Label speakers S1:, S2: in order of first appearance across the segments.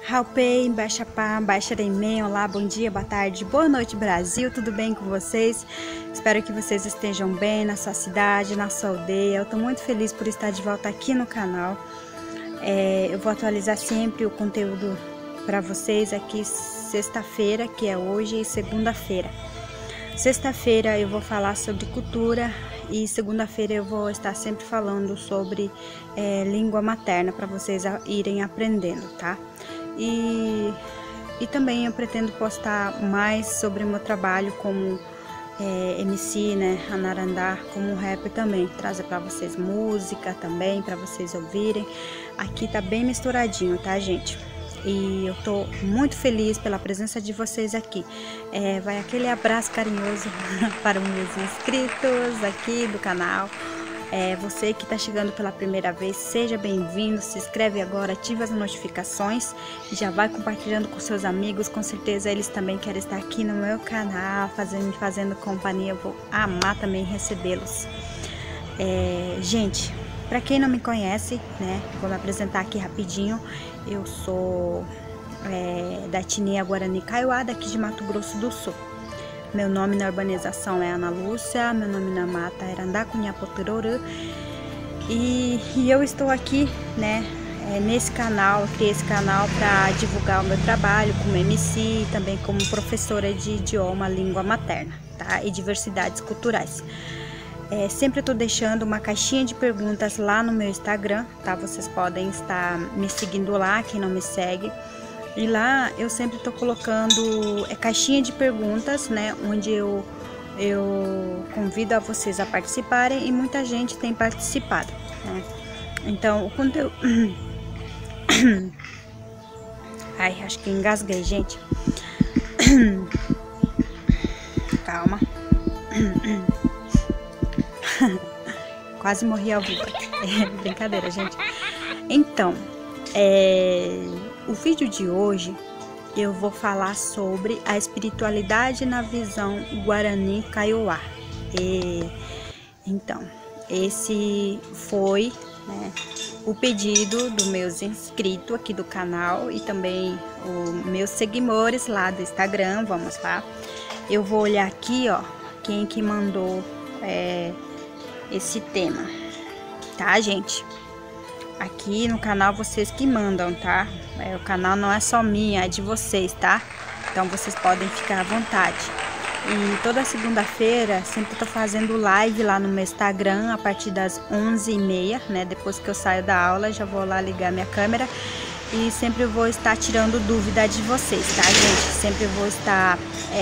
S1: Halpei, Baixapá, Baixaremém, olá, bom dia, boa tarde, boa noite Brasil, tudo bem com vocês? Espero que vocês estejam bem na sua cidade, na sua aldeia. Eu estou muito feliz por estar de volta aqui no canal. Eu vou atualizar sempre o conteúdo para vocês aqui sexta-feira, que é hoje, e segunda-feira. Sexta-feira eu vou falar sobre cultura e segunda-feira eu vou estar sempre falando sobre língua materna para vocês irem aprendendo, tá? E também eu pretendo postar mais sobre o meu trabalho como MC, né, Anarandá, como rapper também, trazer para vocês música também, para vocês ouvirem. Aqui tá bem misturadinho, tá, gente? E eu tô muito feliz pela presença de vocês aqui. Vai aquele abraço carinhoso para os meus inscritos aqui do canal. Você que está chegando pela primeira vez, seja bem-vindo, se inscreve agora, ativa as notificações, já vai compartilhando com seus amigos, com certeza eles também querem estar aqui no meu canal, me fazendo companhia, eu vou amar também recebê-los. Gente, para quem não me conhece, né, vou me apresentar aqui rapidinho. Eu sou da etnia Guarani Kaiowá, daqui de Mato Grosso do Sul. Meu nome na urbanização é Ana Lúcia, meu nome na mata é Arandacunhapoturorã. E eu estou aqui, né, nesse canal, eu criei esse canal para divulgar o meu trabalho como MC e também como professora de idioma, língua materna, tá? E diversidades culturais. Sempre eu tô deixando uma caixinha de perguntas lá no meu Instagram, tá? Vocês podem estar me seguindo lá, quem não me segue. E lá eu sempre tô colocando caixinha de perguntas, né? Onde eu convido a vocês a participarem e muita gente tem participado, né? Então, o conteúdo... Ai, acho que engasguei, gente. Calma. Quase morri ao vivo. Brincadeira, gente. Então, o vídeo de hoje eu vou falar sobre a espiritualidade na visão Guarani Kaiowá. Então, esse foi, né, o pedido dos meus inscritos aqui do canal e também os meus seguidores lá do Instagram. Vamos lá. Eu vou olhar aqui, ó, quem que mandou esse tema, tá, gente? Aqui no canal vocês que mandam, tá? O canal não é só minha, é de vocês, tá? Então vocês podem ficar à vontade. E toda segunda-feira sempre tô fazendo live lá no meu Instagram a partir das 11h30, né? Depois que eu saio da aula, já vou lá ligar minha câmera e sempre vou estar tirando dúvida de vocês, tá, gente? Sempre vou estar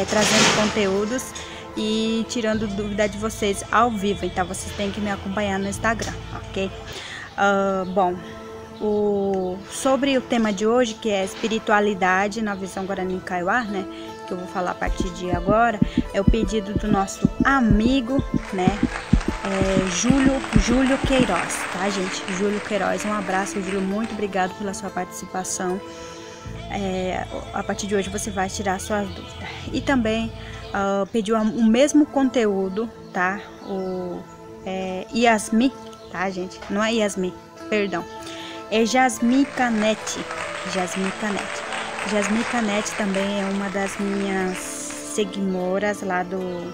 S1: trazendo conteúdos e tirando dúvida de vocês ao vivo, então vocês têm que me acompanhar no Instagram, ok? Bom, sobre o tema de hoje, que é espiritualidade na visão Guarani Kaiowá, né, que eu vou falar a partir de agora, é o pedido do nosso amigo, né, Júlio Queiroz, tá, gente? Júlio Queiroz, um abraço, Júlio, muito obrigado pela sua participação. A partir de hoje você vai tirar suas dúvidas. E também pediu o mesmo conteúdo, tá? Yasmin, tá, gente? Não é Yasmin, perdão. É Jasmine Canete. Jasmine Canete. Jasmine Canete também é uma das minhas seguidoras lá do...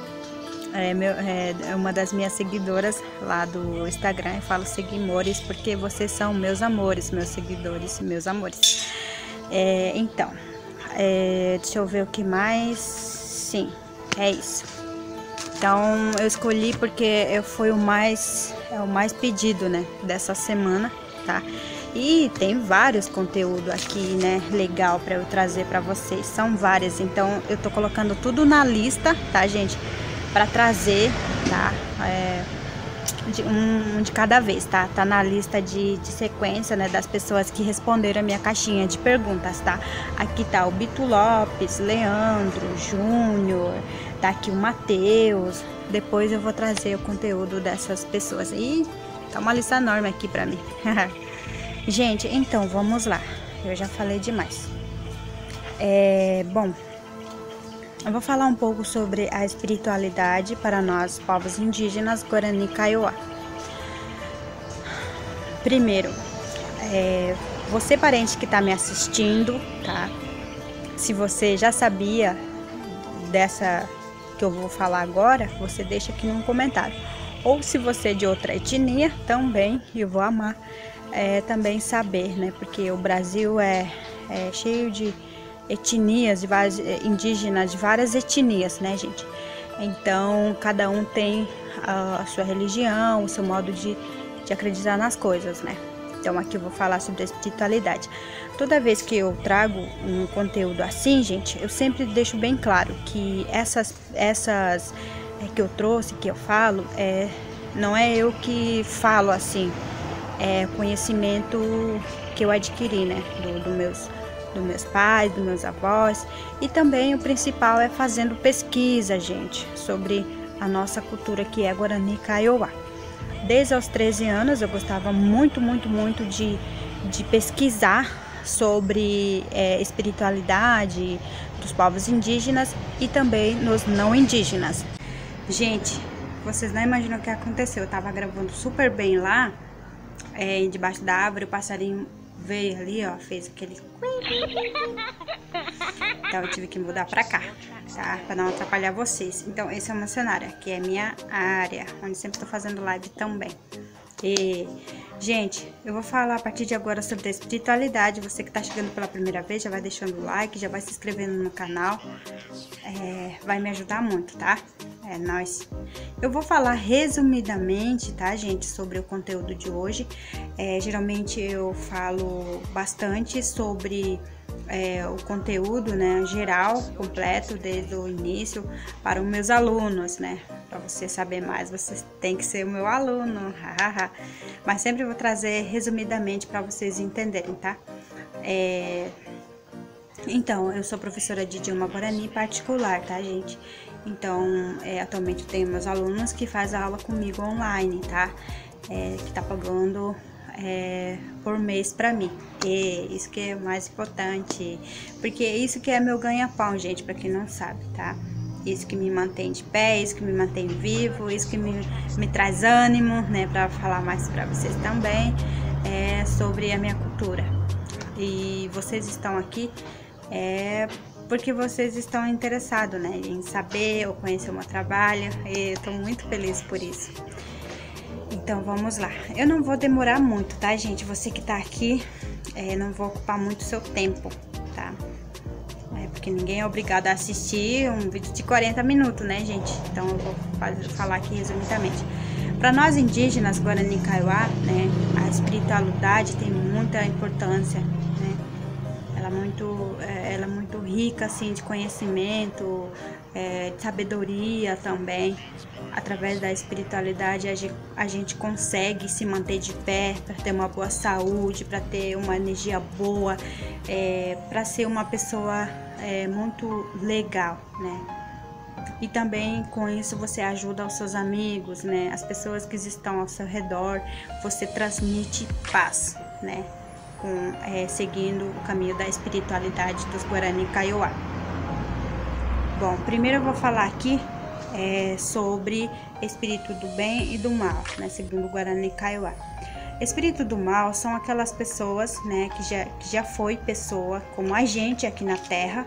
S1: é uma das minhas seguidoras lá do Instagram. Eu falo seguidores porque vocês são meus amores, meus seguidores, meus amores. Então, deixa eu ver o que mais. Sim, é isso. Então eu escolhi porque foi o mais pedido, né, dessa semana, tá? E tem vários conteúdos aqui, né, legal para eu trazer para vocês. São várias, então eu tô colocando tudo na lista, tá, gente? Para trazer, tá? Um de cada vez, tá? Tá na lista de sequência, né, das pessoas que responderam a minha caixinha de perguntas, tá? Aqui tá o Bito Lopes, Leandro, Júnior, tá aqui o Matheus. Depois eu vou trazer o conteúdo dessas pessoas. E tá uma lista enorme aqui pra mim. Gente, então vamos lá. Eu já falei demais. Bom, eu vou falar um pouco sobre a espiritualidade para nós, povos indígenas Guarani Kaiowá. Primeiro, você parente que tá me assistindo, tá? Se você já sabia dessa que eu vou falar agora, você deixa aqui no comentário. Ou se você é de outra etnia, também eu vou amar também saber, né? Porque o Brasil é cheio de etnias, de várias indígenas, de várias etnias, né, gente? Então, cada um tem a sua religião, o seu modo de acreditar nas coisas, né? Então, aqui eu vou falar sobre a espiritualidade. Toda vez que eu trago um conteúdo assim, gente, eu sempre deixo bem claro que essas que eu trouxe, que eu falo, não é eu que falo assim, é conhecimento que eu adquiri, né, dos meus pais, dos meus avós, e também o principal é fazendo pesquisa, gente, sobre a nossa cultura que é Guarani Kaiowá. Desde os 13 anos eu gostava muito de pesquisar sobre espiritualidade dos povos indígenas e também nos não indígenas. Gente, vocês não imaginam o que aconteceu. Eu tava gravando super bem lá, debaixo da árvore, o passarinho veio ali, ó, fez aquele... Então eu tive que mudar pra cá, tá? Pra não atrapalhar vocês. Então esse é o meu cenário, aqui é a minha área, onde sempre tô fazendo live também. E, gente, eu vou falar a partir de agora sobre a espiritualidade. Você que tá chegando pela primeira vez, já vai deixando o like, já vai se inscrevendo no canal. Vai me ajudar muito, tá? É nóis. Eu vou falar resumidamente, tá, gente, sobre o conteúdo de hoje. Geralmente eu falo bastante sobre o conteúdo, né, geral, completo, desde o início, para os meus alunos, né? Para você saber mais, você tem que ser o meu aluno, mas sempre vou trazer resumidamente para vocês entenderem, tá? Então, eu sou professora de idioma Guarani particular, tá, gente? Então, atualmente eu tenho meus alunos que fazem aula comigo online, tá? Que tá pagando por mês pra mim. E isso que é o mais importante, porque isso que é meu ganha-pão, gente, pra quem não sabe, tá? Isso que me mantém de pé, isso que me mantém vivo, isso que me traz ânimo, né, pra falar mais pra vocês também, sobre a minha cultura. E vocês estão aqui porque vocês estão interessados, né, em saber ou conhecer o meu trabalho, e eu tô muito feliz por isso. Então vamos lá, eu não vou demorar muito, tá, gente? Você que tá aqui, não vou ocupar muito seu tempo, tá? Porque ninguém é obrigado a assistir um vídeo de 40 minutos, né, gente? Então eu vou falar aqui resumidamente. Para nós indígenas Guarani Kaiowá, né, a espiritualidade tem muita importância, né? Ela é muito rica, assim, de conhecimento, de sabedoria também. Através da espiritualidade a gente consegue se manter de pé, para ter uma boa saúde, para ter uma energia boa, para ser uma pessoa muito legal, né? E também com isso você ajuda os seus amigos, né? As pessoas que estão ao seu redor, você transmite paz, né? Seguindo o caminho da espiritualidade dos Guarani Kaiowá. Bom, primeiro eu vou falar aqui sobre espírito do bem e do mal, né, segundo o Guarani Kaiowá. Espírito do mal são aquelas pessoas, né, que já foi pessoa como a gente aqui na Terra,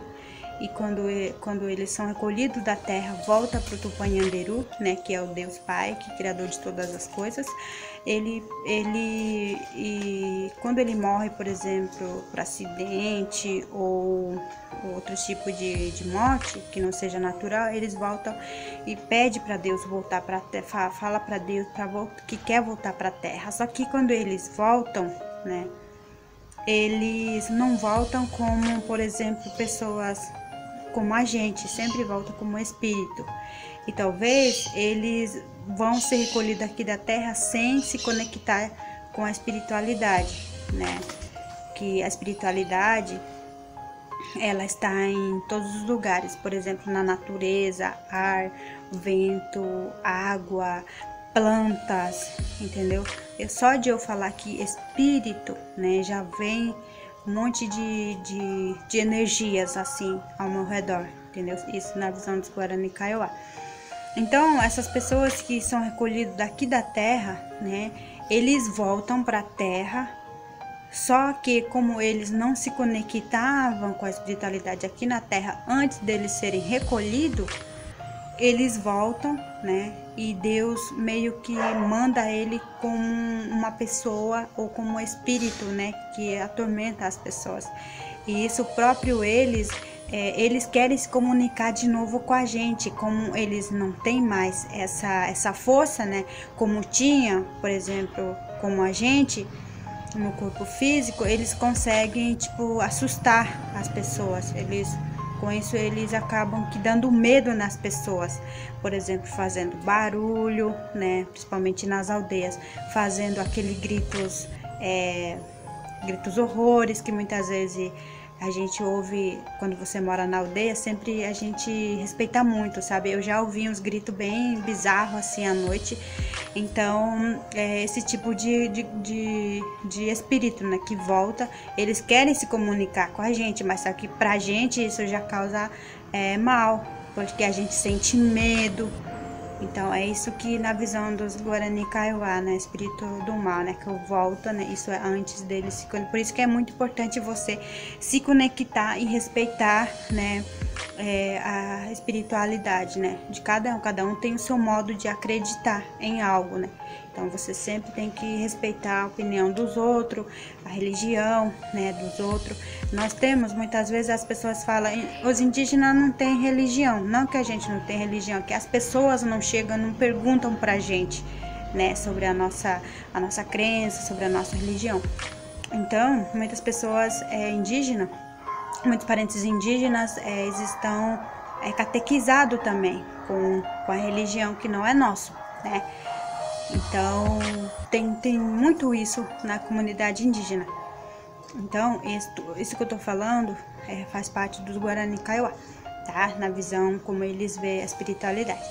S1: e quando eles são recolhidos da Terra, volta para o Tupanhanderu, né, que é o Deus Pai, que é criador de todas as coisas. Quando ele morre, por exemplo, por acidente ou outro tipo de morte que não seja natural, eles voltam e pede para Deus voltar para a Terra, fala para Deus que quer voltar para a Terra. Só que quando eles voltam, né, eles não voltam como, por exemplo, pessoas como a gente, sempre volta como espírito. E talvez eles vão ser recolhidos aqui da Terra sem se conectar com a espiritualidade, né? Que a espiritualidade, ela está em todos os lugares, por exemplo, na natureza, ar, vento, água, plantas, entendeu? Só de eu falar aqui espírito, né, já vem um monte de energias assim ao meu redor, entendeu? Isso na visão dos Guarani Kaiowá. Então, essas pessoas que são recolhidas daqui da Terra, né, eles voltam para a Terra Só que como eles não se conectavam com a espiritualidade aqui na Terra antes deles serem recolhidos, eles voltam, né? E Deus meio que manda ele como uma pessoa ou como um espírito, né? Que atormenta as pessoas. E isso próprio eles querem se comunicar de novo com a gente, como eles não têm mais essa força, né? Como tinha, por exemplo, como a gente no corpo físico, eles conseguem, tipo, assustar as pessoas. Com isso, eles acabam que dando medo nas pessoas. Por exemplo, fazendo barulho, né? Principalmente nas aldeias, fazendo aqueles gritos horrores que muitas vezes a gente ouve quando você mora na aldeia. Sempre a gente respeita muito, sabe? Eu já ouvi uns gritos bem bizarros assim à noite. Então, esse tipo de espírito, né, que volta, eles querem se comunicar com a gente, mas só que pra gente isso já causa mal, porque a gente sente medo. Então é isso que na visão dos Guarani Kaiowá, né, espírito do mal, né, que volta, né, isso é antes deles se conectar. Por isso que é muito importante você se conectar e respeitar, né, a espiritualidade, né, de cada um tem o seu modo de acreditar em algo, né. Então você sempre tem que respeitar a opinião dos outros, a religião, né, dos outros. Nós temos, muitas vezes as pessoas falam, os indígenas não têm religião. Não que a gente não tem religião, que as pessoas não chegam, não perguntam pra gente, né, sobre a nossa crença, sobre a nossa religião. Então, muitas pessoas indígenas, muitos parentes indígenas, eles estão catequizados também com a religião que não é nossa, né? Então, tem muito isso na comunidade indígena. Então, isso que eu tô falando faz parte dos Guarani Kaiowá, tá? Na visão como eles veem a espiritualidade.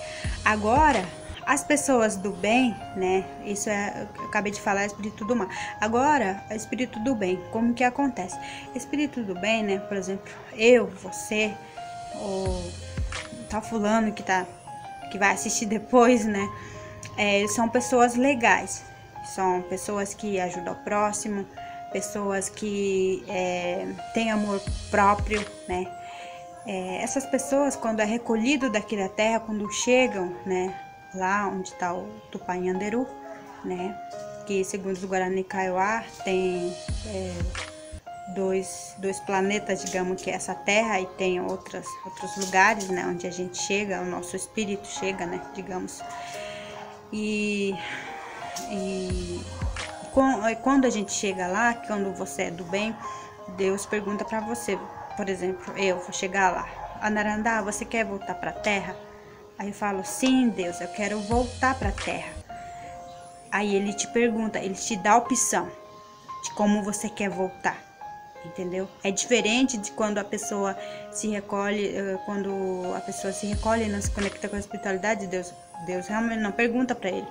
S1: Agora, as pessoas do bem, né? Isso eu acabei de falar, espírito do mal. Agora, espírito do bem, como que acontece? Espírito do bem, né? Por exemplo, eu, você, ou tá fulano que vai assistir depois, né? São pessoas legais, são pessoas que ajudam o próximo, pessoas que têm amor próprio, né? Essas pessoas, quando é recolhido daqui da terra, quando chegam, né, lá onde está o Tupayanderu, né, que segundo os Guarani Kaiowá tem dois planetas, digamos, que é essa terra, e tem outros lugares, né, onde a gente chega, o nosso espírito chega, né, digamos. E quando a gente chega lá, quando você é do bem, Deus pergunta para você, por exemplo, eu vou chegar lá, Anarandá, você quer voltar para a terra? Aí eu falo, sim, Deus, eu quero voltar para a terra. Aí ele te pergunta, ele te dá a opção de como você quer voltar, entendeu? É diferente de quando a pessoa se recolhe, e não se conecta com a espiritualidade. Deus realmente não pergunta para ele.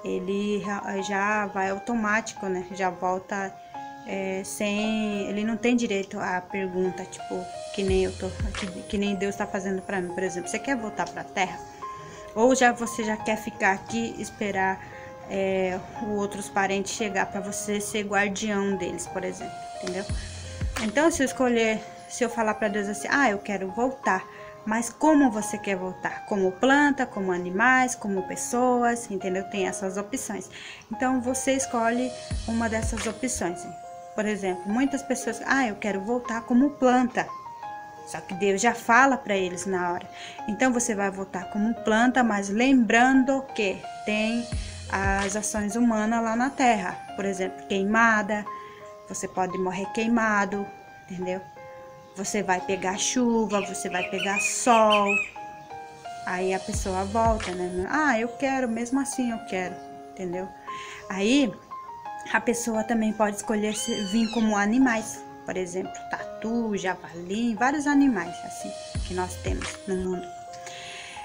S1: Ele já vai automático, né? Já volta ele não tem direito à pergunta, tipo, que nem Deus tá fazendo para mim, por exemplo. Você quer voltar para a terra? Ou você já quer ficar aqui e esperar os outros parentes chegar para você ser guardião deles, por exemplo, entendeu? Então, se eu falar para Deus assim, eu quero voltar, mas como você quer voltar? Como planta, como animais, como pessoas, entendeu? Tem essas opções. Então, você escolhe uma dessas opções. Por exemplo, muitas pessoas, eu quero voltar como planta. Só que Deus já fala para eles na hora. Então, você vai voltar como planta, mas lembrando que tem as ações humanas lá na terra. Por exemplo, queimada, você pode morrer queimado, entendeu? Você vai pegar chuva, você vai pegar sol. Aí a pessoa volta, né? Eu quero, mesmo assim eu quero, entendeu? Aí a pessoa também pode escolher vir como animais. Por exemplo, tatu, javali, vários animais assim que nós temos no mundo.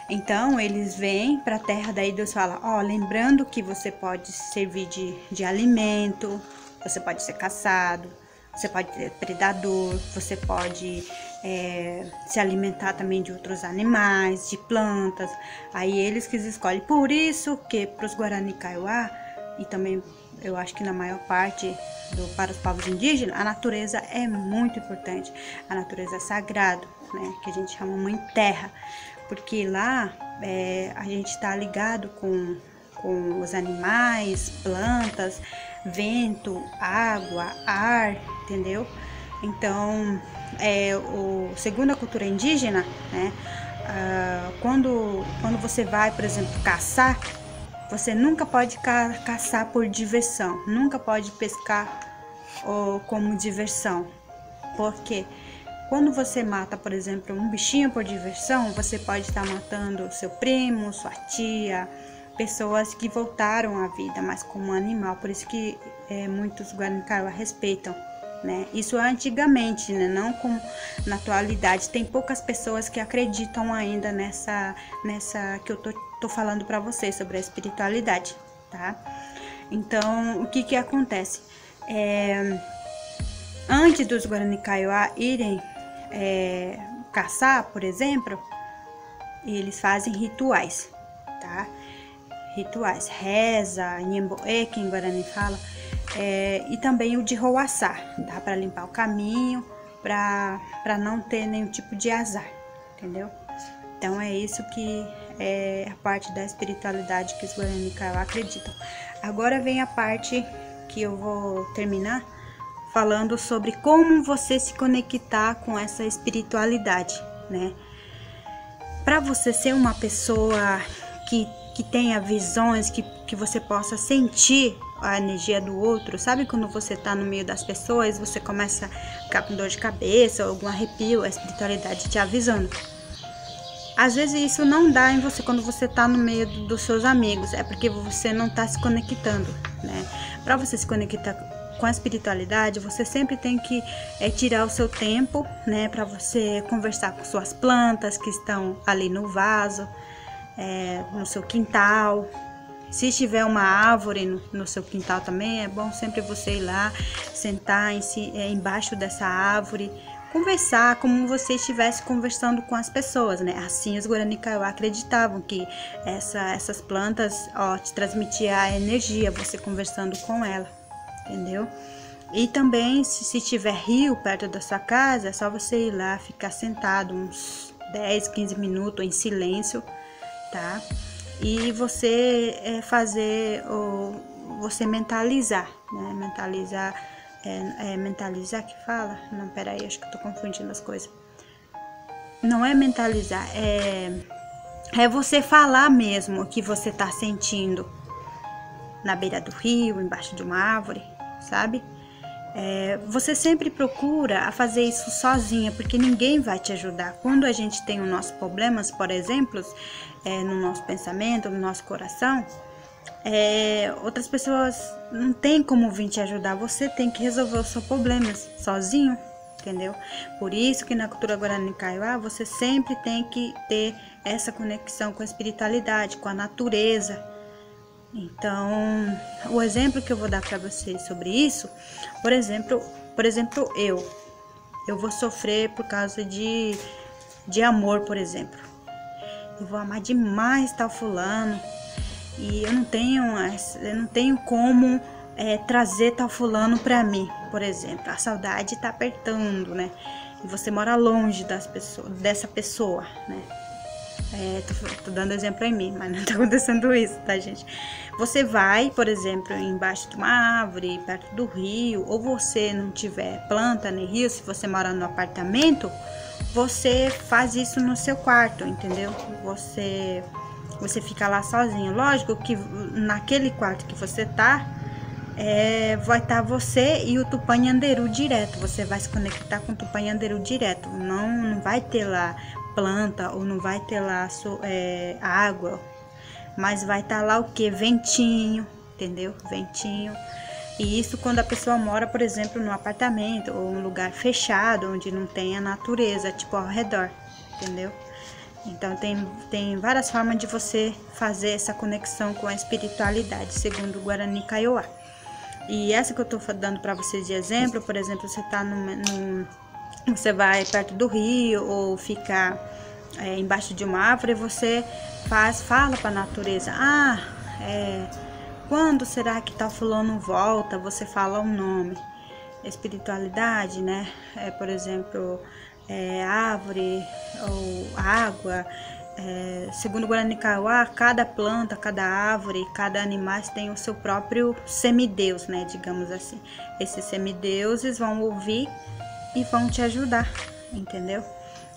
S1: Então eles vêm para a terra, daí Deus fala, lembrando que você pode servir de alimento, você pode ser caçado, você pode ser predador, você pode se alimentar também de outros animais, de plantas. Aí eles que escolhem. Por isso que para os Guarani Kaiowá e também eu acho que na maior parte para os povos indígenas, a natureza é muito importante. A natureza é sagrada, né? Que a gente chama Mãe Terra, porque lá a gente está ligado com os animais, plantas, vento, água, ar, entendeu? Então, segundo a cultura indígena, né? Quando você vai, por exemplo, caçar, você nunca pode caçar por diversão, nunca pode pescar como diversão, porque quando você mata, por exemplo, um bichinho por diversão, você pode estar matando seu primo, sua tia, pessoas que voltaram à vida, mas como animal. Por isso que muitos Guarani Kaiowá respeitam, né? Isso antigamente, né? Não como na atualidade. Tem poucas pessoas que acreditam ainda nessa que eu tô falando para vocês sobre a espiritualidade, tá? Então, o que acontece? Antes dos Guarani Kaiowá irem caçar, por exemplo, eles fazem rituais, tá? Rituais, reza, nhemboê, que em Guarani fala, e também o de roaçá, tá? Para limpar o caminho, para não ter nenhum tipo de azar, entendeu? Então é isso que é a parte da espiritualidade que os Guarani Kaiowá acreditam. Agora vem a parte que eu vou terminar falando sobre como você se conectar com essa espiritualidade, né? Para você ser uma pessoa que tenha visões, que você possa sentir a energia do outro, sabe quando você tá no meio das pessoas, você começa a ficar com dor de cabeça, ou algum arrepio, a espiritualidade te avisando. Às vezes isso não dá em você quando você tá no meio dos seus amigos, é porque você não tá se conectando, né? Para você se conectar com a espiritualidade, você sempre tem que tirar o seu tempo, né, para você conversar com suas plantas que estão ali no vaso, no seu quintal. Se tiver uma árvore no seu quintal também, é bom sempre você ir lá, sentar embaixo dessa árvore, conversar como você estivesse conversando com as pessoas, né? Assim os Guarani Kaiowá acreditavam que essas plantas te transmitiam a energia, você conversando com ela, entendeu? E também, se tiver rio perto da sua casa, é só você ir lá, ficar sentado uns 10, 15 minutos em silêncio, tá? E você você mentalizar, né? Mentalizar que fala? Não, peraí, acho que eu tô confundindo as coisas. Não é mentalizar, é você falar mesmo o que você tá sentindo na beira do rio, embaixo de uma árvore, sabe? Você sempre procura fazer isso sozinha, porque ninguém vai te ajudar. Quando a gente tem os nossos problemas, por exemplo, no nosso pensamento, no nosso coração, outras pessoas não tem como vir te ajudar. Você tem que resolver os seus problemas sozinho, entendeu? Por isso que na cultura Guarani Kaiowá você sempre tem que ter essa conexão com a espiritualidade, com a natureza. Então, o exemplo que eu vou dar para vocês sobre isso, por exemplo, eu vou sofrer por causa de amor, por exemplo. Eu vou amar demais tal fulano e eu não tenho como trazer tal fulano para mim, por exemplo. A saudade tá apertando, né? E você mora longe dessa pessoa, né? Tô dando exemplo em mim, mas não tá acontecendo isso, tá, gente? Você vai, por exemplo, embaixo de uma árvore, perto do rio, ou você não tiver planta nem rio, se você mora no apartamento, você faz isso no seu quarto, entendeu? Você fica lá sozinho. Lógico que naquele quarto que você tá, vai estar você e o Tupanhanderu direto. Você vai se conectar com o Tupanhanderu direto. Não vai ter lá planta ou não vai ter lá água, mas vai estar lá o que? Ventinho, entendeu? Ventinho. E isso quando a pessoa mora, por exemplo, num apartamento ou um lugar fechado, onde não tem a natureza, tipo ao redor, entendeu? Então tem várias formas de você fazer essa conexão com a espiritualidade, segundo o Guarani Kaiowá. E essa que eu tô dando para vocês de exemplo, por exemplo, você tá você vai perto do rio ou fica embaixo de uma árvore, você fala para a natureza: quando será que tal fulano volta? Você fala o nome. Espiritualidade, né? Por exemplo, árvore ou água. Segundo o Guarani Kaiowá, cada planta, cada árvore, cada animal tem o seu próprio semideus, né? Digamos assim. Esses semideuses vão ouvir e vão te ajudar, entendeu?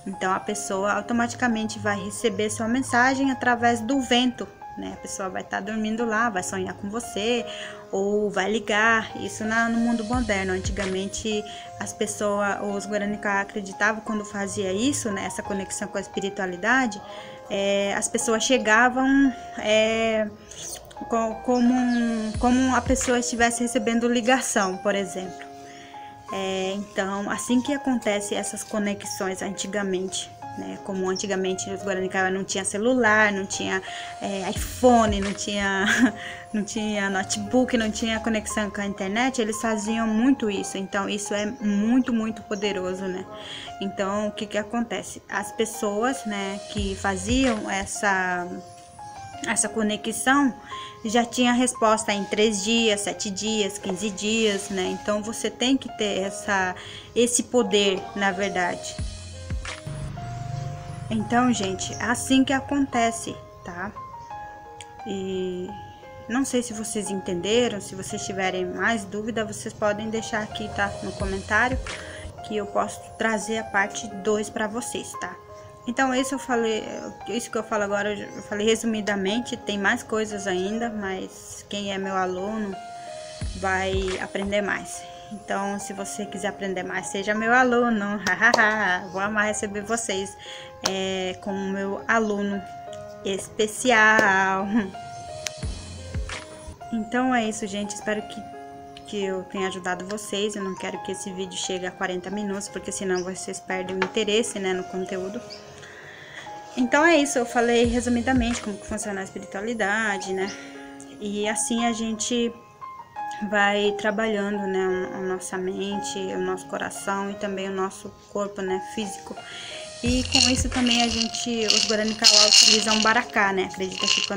S1: Então a pessoa automaticamente vai receber sua mensagem através do vento, né? A pessoa vai estar dormindo lá, vai sonhar com você ou vai ligar. Isso no mundo moderno. Antigamente as pessoas, os Guarani Kaiowá acreditavam quando fazia isso, né? Essa conexão com a espiritualidade, as pessoas chegavam como a pessoa estivesse recebendo ligação, por exemplo. Então, assim que acontece essas conexões antigamente, né? Como antigamente os Guarani Kaiowá não tinha celular, não tinha iPhone, não tinha notebook, não tinha conexão com a internet, eles faziam muito isso. Então, isso é muito, muito poderoso, né? Então, o que acontece? As pessoas, né, que faziam essa conexão já tinha resposta em 3 dias, 7 dias, 15 dias, né? Então você tem que ter esse poder, na verdade. Então, gente, é assim que acontece, tá? E não sei se vocês entenderam. Se vocês tiverem mais dúvida, vocês podem deixar aqui, tá? No comentário, que eu posso trazer a parte 2 para vocês, tá? Então, isso que eu falo agora, eu falei resumidamente. Tem mais coisas ainda, mas quem é meu aluno vai aprender mais. Então, se você quiser aprender mais, seja meu aluno. Vou amar receber vocês como meu aluno especial. Então é isso, gente. Espero que eu tenha ajudado vocês. Eu não quero que esse vídeo chegue a 40 minutos, porque senão vocês perdem o interesse, né, no conteúdo. Então é isso, eu falei resumidamente como que funciona a espiritualidade, né? E assim a gente vai trabalhando, né, a nossa mente, o nosso coração e também o nosso corpo, né, físico. E com isso também os Guarani Kaiowá utilizam o baracá, né? Acredita que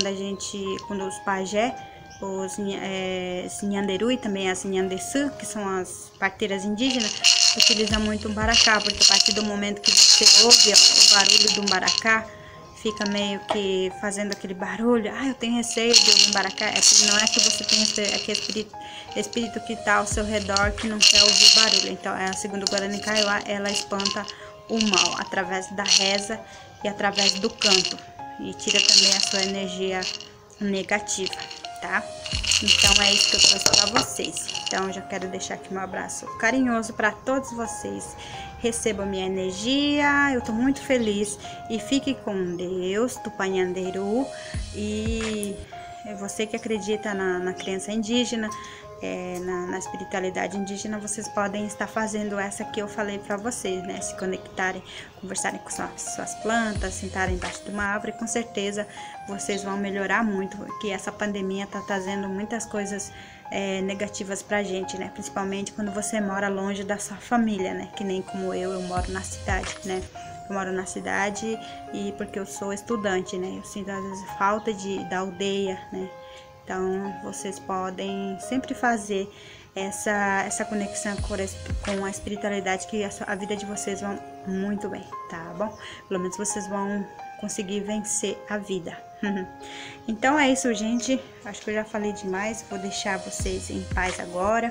S1: quando os pajé, os Nhanderu e também as Nhandeçu, que são as parteiras indígenas, utilizam muito o baracá, porque a partir do momento que você ouve o barulho do baracá, fica meio que fazendo aquele barulho. Eu tenho receio de ouvir um baracá. Não é que você tem receio, é que espírito que está ao seu redor que não quer ouvir barulho. Então, segundo o Guarani Kaiowá, ela espanta o mal através da reza e através do canto, e tira também a sua energia negativa, tá? Então é isso que eu trouxe para vocês. Então eu já quero deixar aqui meu abraço carinhoso para todos vocês. Recebam minha energia, eu tô muito feliz. E fique com Deus, Tupã Nhanderu. E você que acredita na crença indígena, na espiritualidade indígena, vocês podem estar fazendo essa que eu falei para vocês, né? Se conectarem, conversarem com suas plantas, sentarem embaixo de uma árvore, com certeza vocês vão melhorar muito, porque essa pandemia tá trazendo muitas coisas negativas pra gente, né? Principalmente quando você mora longe da sua família, né? Que nem como eu moro na cidade, né? Eu moro na cidade e porque eu sou estudante, né? Eu sinto às vezes falta da aldeia, né? Então, vocês podem sempre fazer essa conexão com a espiritualidade, que a vida de vocês vai muito bem, tá bom? Pelo menos vocês vão conseguir vencer a vida. Então é isso, gente. Acho que eu já falei demais. Vou deixar vocês em paz agora.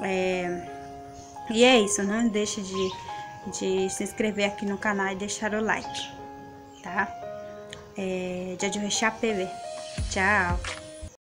S1: E é isso. Não deixe de se inscrever aqui no canal e deixar o like, tá? Dia de Orixá PV. Tchau!